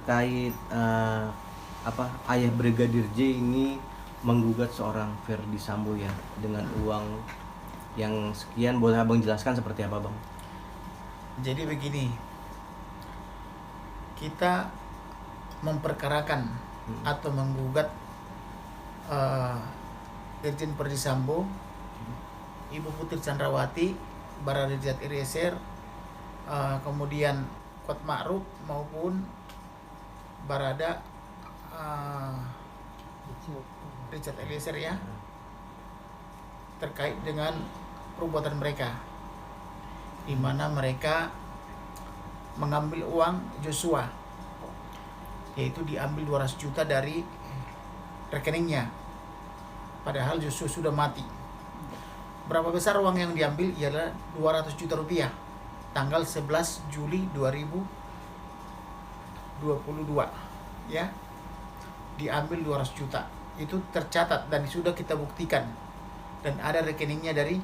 terkait ayah Brigadir J ini menggugat seorang Ferdy Sambo ya dengan uang yang sekian. Boleh abang jelaskan seperti apa, bang? Jadi begini, kita memperkarakan atau menggugat Irjen Ferdy Sambo, Ibu Putri Chandrawati, Barada Richard Eliezer, kemudian Kuat Ma'ruf maupun Barada Richard Eliezer ya, terkait dengan perbuatan mereka, di mana mereka mengambil uang Joshua, yaitu diambil 200 juta dari rekeningnya, padahal Joshua sudah mati. Berapa besar uang yang diambil? Ialah 200 juta rupiah, tanggal 11 Juli 2022 ya, diambil 200 juta. Itu tercatat dan sudah kita buktikan, dan ada rekeningnya dari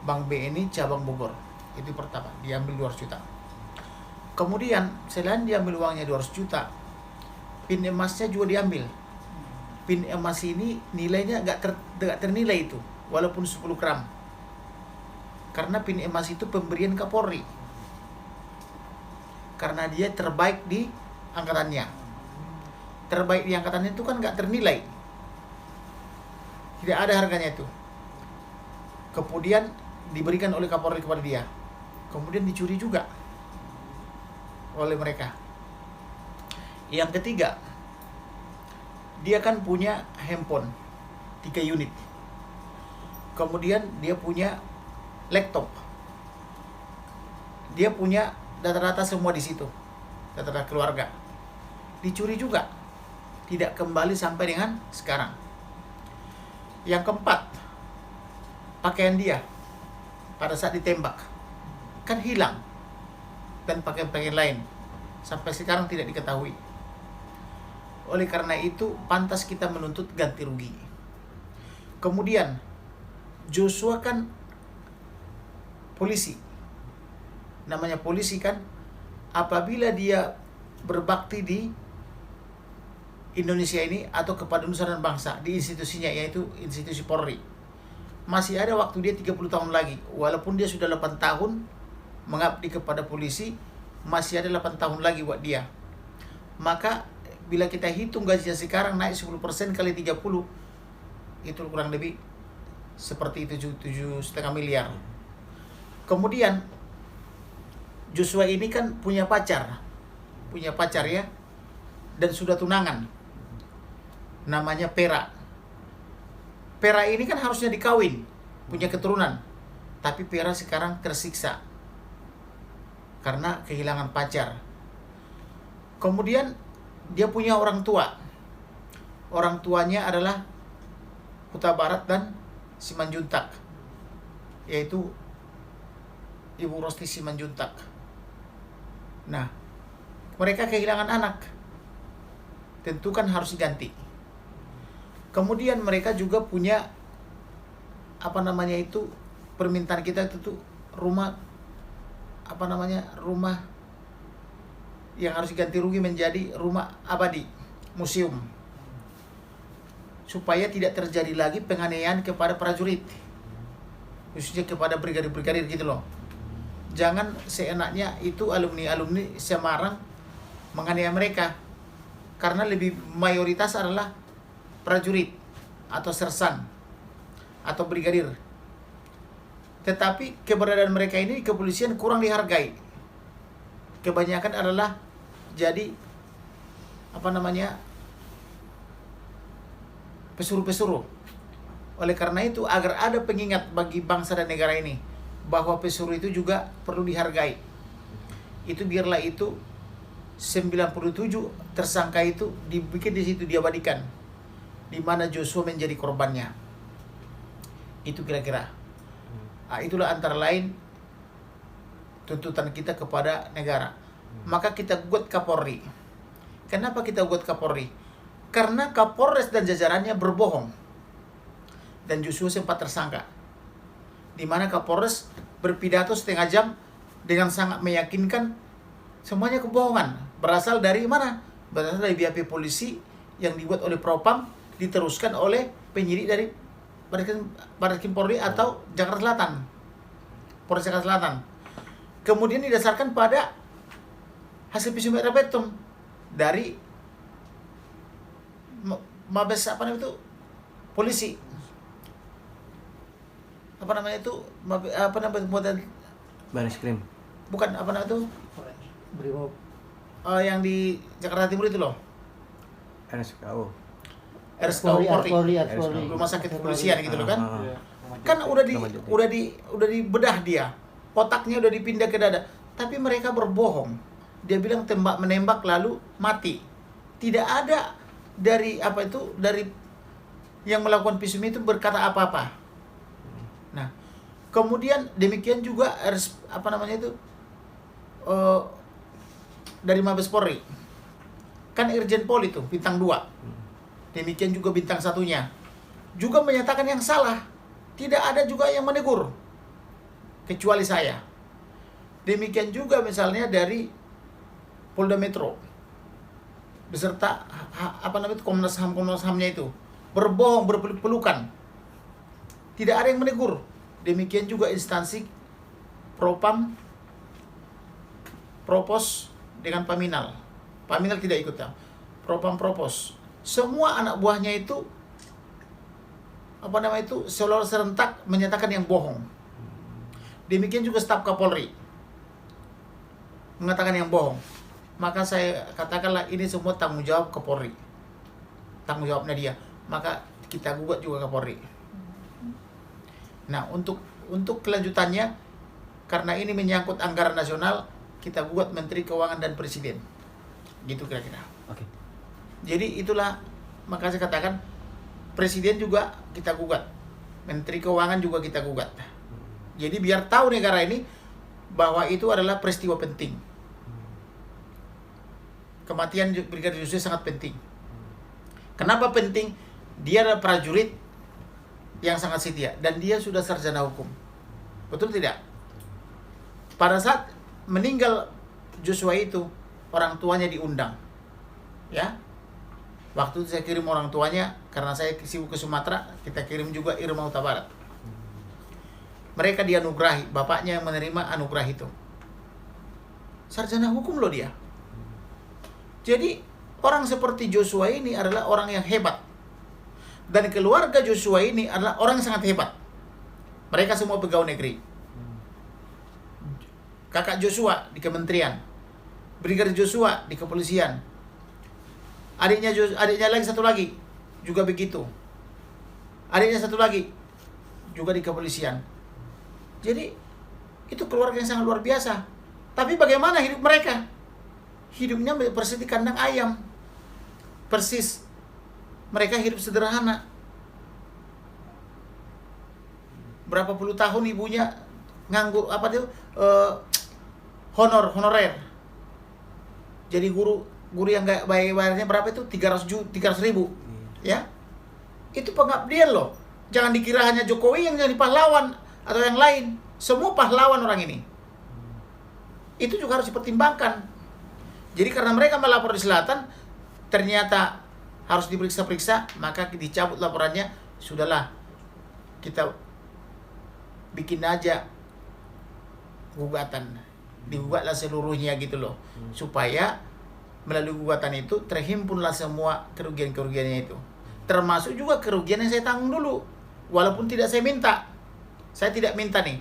Bank BNI cabang Bogor. Itu pertama, diambil 200 juta. Kemudian selain diambil uangnya 200 juta, pin emasnya juga diambil. Pin emas ini nilainya gak ternilai itu, walaupun 10 gram. Karena pin emas itu pemberian Kapolri, karena dia terbaik di angkatannya. Terbaik di angkatannya itu kan gak ternilai, tidak ada harganya itu. Kemudian diberikan oleh Kapolri kepada dia, kemudian dicuri juga oleh mereka. Yang ketiga, dia kan punya handphone 3 unit, kemudian dia punya laptop, dia punya data-data semua di situ, data-data keluarga, dicuri juga, tidak kembali sampai dengan sekarang. Yang keempat, pakaian dia pada saat ditembak kan hilang, dan pakaian-pakaian lain sampai sekarang tidak diketahui. Oleh karena itu pantas kita menuntut ganti rugi. Kemudian Joshua kan polisi, namanya polisi kan, apabila dia berbakti di Indonesia ini atau kepada nusa dan bangsa di institusinya, yaitu institusi Polri, masih ada waktu dia 30 tahun lagi. Walaupun dia sudah 8 tahun mengabdi kepada polisi, masih ada 8 tahun lagi buat dia. Maka bila kita hitung gajinya sekarang naik 10% kali 30, itu kurang lebih seperti itu 7,5 miliar. Kemudian Joshua ini kan punya pacar ya, dan sudah tunangan, namanya Pera. Pera ini kan harusnya dikawin, punya keturunan, tapi Pera sekarang tersiksa karena kehilangan pacar. Kemudian dia punya orang tua. Orang tuanya adalah Huta Barat dan Simanjuntak, yaitu Ibu Rosti Simanjuntak. Nah, mereka kehilangan anak, tentu kan harus diganti. Kemudian mereka juga punya permintaan kita itu tuh rumah rumah yang harus diganti rugi menjadi rumah abadi, museum, supaya tidak terjadi lagi penganiayaan kepada prajurit, khususnya kepada brigadir-brigadir gitu loh. Jangan seenaknya itu alumni Semarang menganiaya mereka, karena lebih mayoritas adalah prajurit atau sersan atau brigadir. Tetapi keberadaan mereka ini kepolisian kurang dihargai. Kebanyakan adalah jadi pesuruh-pesuruh. Oleh karena itu, agar ada pengingat bagi bangsa dan negara ini bahwa pesuruh itu juga perlu dihargai, itu biarlah itu 97 tersangka itu dibikin di situ, diabadikan, di mana Joshua menjadi korbannya. Itu kira-kira. Itulah antara lain tuntutan kita kepada negara. Maka kita gugat Kapolri. Kenapa kita gugat Kapolri? Karena Kapolres dan jajarannya berbohong, dan Joshua sempat tersangka, di mana Kapolres berpidato setengah jam dengan sangat meyakinkan semuanya kebohongan, Berasal dari mana? Berasal dari BAP polisi yang dibuat oleh Propam, diteruskan oleh penyidik dari Barreskrim Polri atau Jakarta Selatan, Polres Jakarta Selatan. Kemudian didasarkan pada hasil visum et repertum dari Mabes apa namanya itu polisi, apa namanya itu apa namanya buatan Barreskrim. bukan apa namanya itu Brimob. yang di Jakarta Timur itu loh, RSKO. RSKO Polri, Polri. rumah sakit kepolisian gitu loh kan. Iya. Kan udah dibedah dia, otaknya udah dipindah ke dada, tapi mereka berbohong. Dia bilang tembak menembak lalu mati. Tidak ada dari apa itu, dari yang melakukan visum itu berkata apa-apa. Nah, kemudian demikian juga apa namanya itu dari Mabes Polri, kan Irjen Pol itu bintang 2. Demikian juga bintang 1-nya juga menyatakan yang salah. Tidak ada juga yang menegur kecuali saya. Demikian juga misalnya dari Polda Metro beserta apa namanya itu Komnas HAM-nya itu berbohong, berpelukan. Tidak ada yang menegur. Demikian juga instansi Propam, Propos dengan Paminal. Paminal tidak ikut ya. Propam, Propos. Semua anak buahnya itu apa namanya itu seluruh serentak menyatakan yang bohong. Demikian juga staf Kapolri mengatakan yang bohong. Maka saya katakanlah ini semua tanggung jawab Kapolri, tanggung jawabnya dia. Maka kita gugat juga Kapolri. Nah, untuk kelanjutannya, karena ini menyangkut anggaran nasional, kita gugat Menteri Keuangan dan Presiden. Gitu kira-kira. Oke. Jadi itulah, maka saya katakan Presiden juga kita gugat, Menteri Keuangan juga kita gugat. Jadi biar tahu negara ini bahwa itu adalah peristiwa penting. Kematian Brigadir Yosua sangat penting. Kenapa penting? Dia adalah prajurit yang sangat setia dan dia sudah sarjana hukum. Betul tidak? Pada saat meninggal Joshua itu, orang tuanya diundang. Ya. Waktu itu saya kirim orang tuanya, karena saya sibuk ke Sumatera, kita kirim juga Irma Huta Barat. Mereka dianugerahi, bapaknya yang menerima anugerah itu. Sarjana hukum loh dia. Jadi orang seperti Joshua ini adalah orang yang hebat. Dan keluarga Joshua ini adalah orang yang sangat hebat. Mereka semua pegawai negeri. Kakak Joshua di kementerian, Brigadir Joshua di kepolisian. Adiknya lagi satu lagi juga begitu. Adiknya satu lagi juga di kepolisian. Jadi itu keluarga yang sangat luar biasa. Tapi bagaimana hidup mereka? Hidupnya persis di kandang ayam. Persis. Mereka hidup sederhana. Berapa puluh tahun ibunya nganggur apa tuh? Honorer. Jadi guru yang gak bayarnya berapa itu? 300 ribu. Ya. Itu pengabdian loh. Jangan dikira hanya Jokowi yang jadi pahlawan atau yang lain. Semua pahlawan orang ini. Itu juga harus dipertimbangkan. Jadi karena mereka melapor di selatan, ternyata harus diperiksa-periksa, maka dicabut laporannya. Sudahlah, kita bikin aja gugatan. Digugatlah seluruhnya gitu loh. Supaya melalui gugatan itu terhimpunlah semua kerugian-kerugiannya itu. Termasuk juga kerugian yang saya tanggung dulu. Walaupun tidak saya minta. Saya tidak minta nih.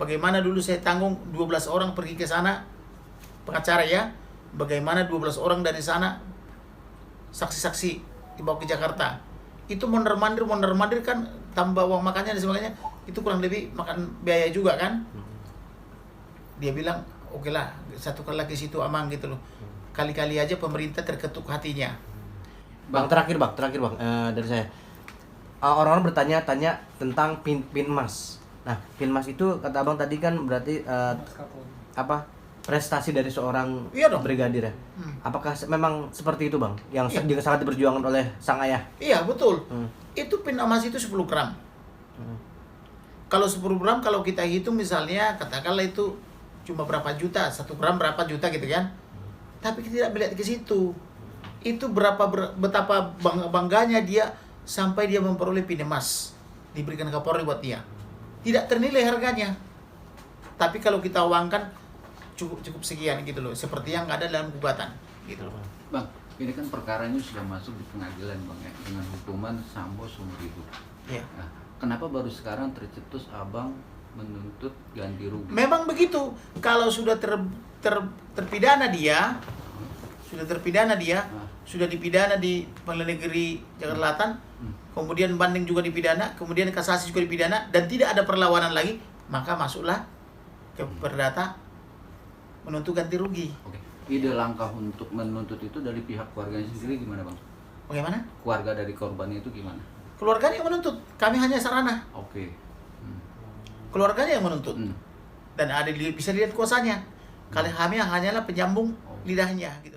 Bagaimana dulu saya tanggung 12 orang pergi ke sana, pengacara ya. Bagaimana 12 orang dari sana, saksi-saksi dibawa ke Jakarta. Itu mondar-mandir kan, tambah uang makannya dan sebagainya. Itu kurang lebih makan biaya juga kan. Dia bilang, oke lah, satu kali lagi situ aman gitu loh. Kali-kali aja pemerintah terketuk hatinya. Bang, terakhir bang, dari saya. Orang-orang bertanya-tanya tentang Pinmas. Nah, Pinmas itu kata abang tadi kan berarti apa prestasi dari seorang Iya dong. brigadir ya. Apakah memang seperti itu bang? Yang Iya. juga sangat diperjuangkan oleh sang ayah. Iya betul. Itu Pinmas itu 10 gram. Kalau 10 gram kalau kita hitung misalnya katakanlah itu cuma berapa juta, 1 gram berapa juta gitu kan. Tapi kita tidak melihat ke situ. Itu betapa bangganya dia sampai dia memperoleh pin emas, diberikan Kapolri buat dia. Tidak ternilai harganya. Tapi kalau kita uangkan cukup sekian gitu loh, seperti yang ada dalam gugatan gitu loh. Bang, ini kan perkaranya sudah masuk di pengadilan Bang ya, dengan hukuman Sambo seumur hidup. Iya. Nah, kenapa baru sekarang tercetus Abang menuntut ganti rugi? Memang begitu. Kalau sudah terpidana dia, sudah dipidana di Pengadilan Negeri Jakarta Selatan, kemudian banding juga dipidana, kemudian kasasi juga dipidana, dan tidak ada perlawanan lagi, maka masuklah ke perdata menuntut ganti rugi. Oke. Ide langkah untuk menuntut itu dari pihak keluarganya sendiri gimana Bang? Bagaimana? Keluarga dari korbannya itu gimana? Keluarganya yang menuntut, kami hanya sarana. Oke. Keluarganya yang menuntut. Hmm. Dan bisa dilihat kuasanya. Kali kami hanyalah penyambung lidahnya gitu.